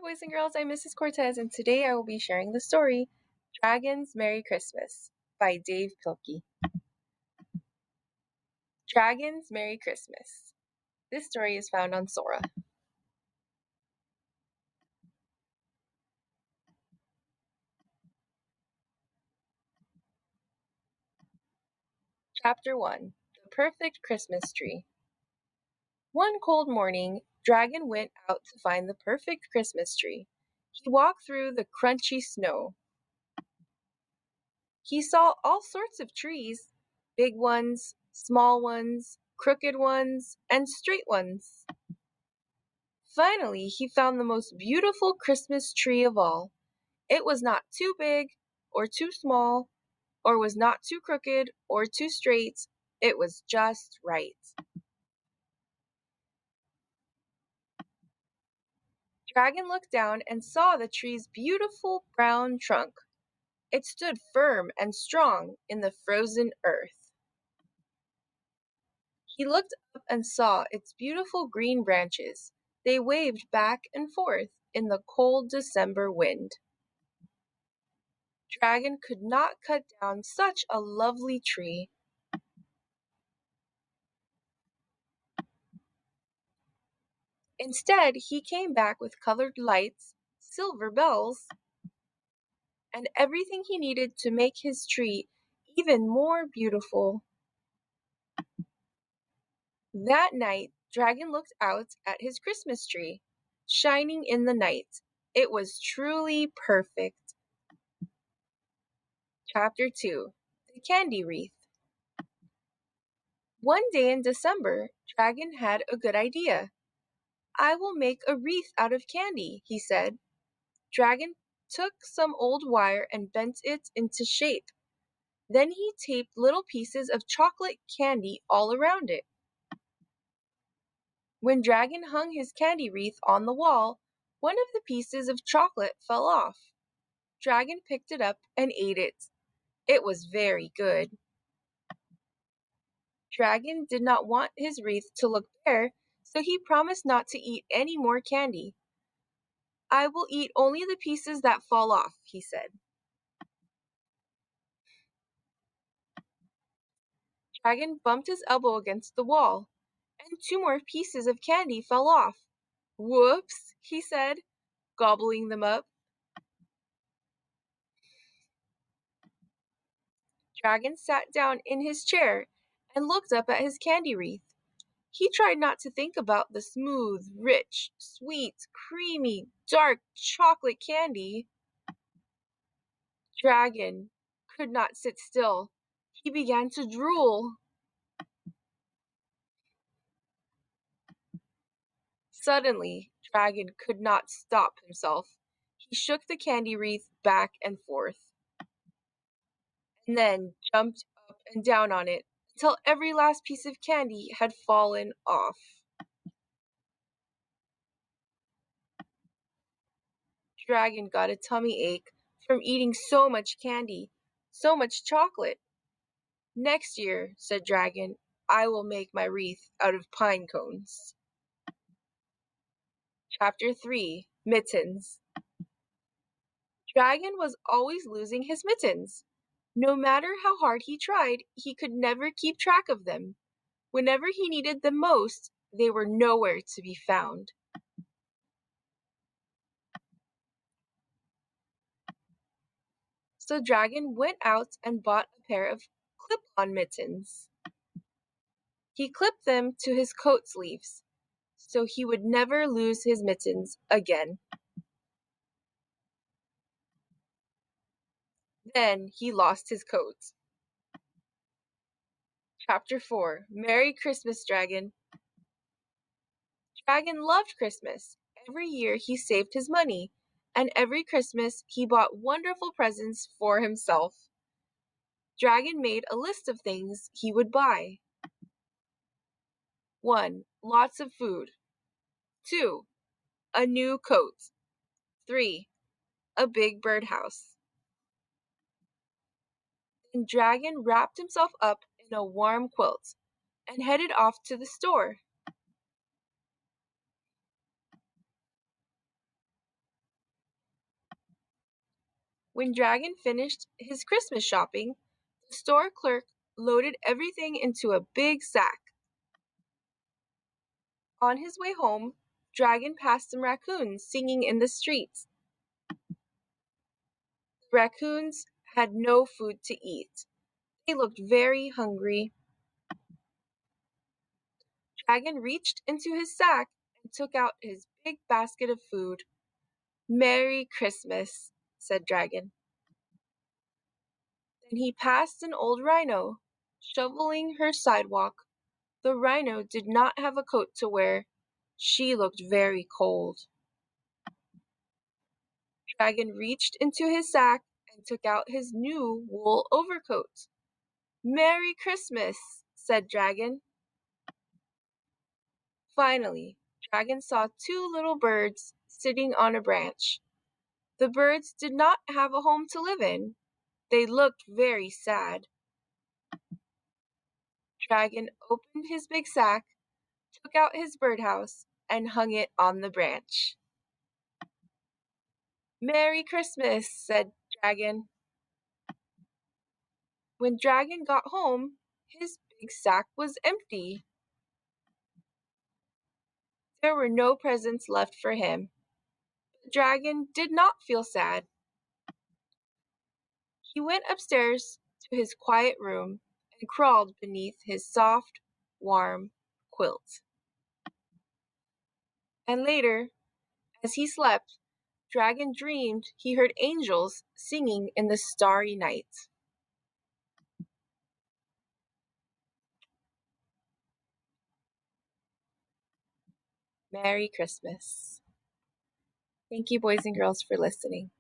Hi, boys and girls. I'm Mrs. Cortes, and today I will be sharing the story Dragons Merry Christmas by Dave Pilkey. Dragons Merry Christmas. This story is found on SORA. Chapter 1 The Perfect Christmas Tree. One cold morning, Dragon went out to find the perfect Christmas tree. He walked through the crunchy snow. He saw all sorts of trees, big ones, small ones, crooked ones, and straight ones. Finally, he found the most beautiful Christmas tree of all. It was not too big or too small, or was not too crooked or too straight. It was just right. Dragon looked down and saw the tree's beautiful brown trunk. It stood firm and strong in the frozen earth. He looked up and saw its beautiful green branches. They waved back and forth in the cold December wind. Dragon could not cut down such a lovely tree. Instead, he came back with colored lights, silver bells, and everything he needed to make his tree even more beautiful. That night, Dragon looked out at his Christmas tree, shining in the night. It was truly perfect. Chapter 2 The Candy Wreath. One day in December, Dragon had a good idea. I will make a wreath out of candy, he said. Dragon took some old wire and bent it into shape. Then he taped little pieces of chocolate candy all around it. When Dragon hung his candy wreath on the wall, one of the pieces of chocolate fell off. Dragon picked it up and ate it. It was very good. Dragon did not want his wreath to look bare, so he promised not to eat any more candy. I will eat only the pieces that fall off, he said. Dragon bumped his elbow against the wall, and two more pieces of candy fell off. Whoops, he said, gobbling them up. Dragon sat down in his chair and looked up at his candy wreath. He tried not to think about the smooth, rich, sweet, creamy, dark chocolate candy. Dragon could not sit still. He began to drool. Suddenly, Dragon could not stop himself. He shook the candy wreath back and forth, and then jumped up and down on it until every last piece of candy had fallen off. Dragon got a tummy ache from eating so much candy, so much chocolate. Next year, said Dragon, I will make my wreath out of pine cones. Chapter 3 Mittens. Dragon was always losing his mittens. No matter how hard he tried, he could never keep track of them. Whenever he needed them most, they were nowhere to be found. So Dragon went out and bought a pair of clip-on mittens. He clipped them to his coat sleeves, so he would never lose his mittens again. Then he lost his coat. Chapter 4 Merry Christmas, Dragon. Dragon loved Christmas. Every year he saved his money, and every Christmas he bought wonderful presents for himself. Dragon made a list of things he would buy. 1. Lots of food. 2. A new coat. 3. A big birdhouse. Then Dragon wrapped himself up in a warm quilt and headed off to the store. When Dragon finished his Christmas shopping, the store clerk loaded everything into a big sack. On his way home, Dragon passed some raccoons singing in the streets. The raccoons had no food to eat. They looked very hungry. Dragon reached into his sack and took out his big basket of food. "Merry Christmas," said Dragon. Then he passed an old rhino, shoveling her sidewalk. The rhino did not have a coat to wear. She looked very cold. Dragon reached into his sack and took out his new wool overcoat. "Merry Christmas," said Dragon. Finally, Dragon saw two little birds sitting on a branch. The birds did not have a home to live in. They looked very sad. Dragon opened his big sack, took out his birdhouse, and hung it on the branch. "Merry Christmas," said Dragon. When Dragon got home, his big sack was empty. There were no presents left for him. But Dragon did not feel sad. He went upstairs to his quiet room and crawled beneath his soft, warm quilt. And later, as he slept, Dragon dreamed he heard angels singing in the starry night. Merry Christmas. Thank you, boys and girls, for listening.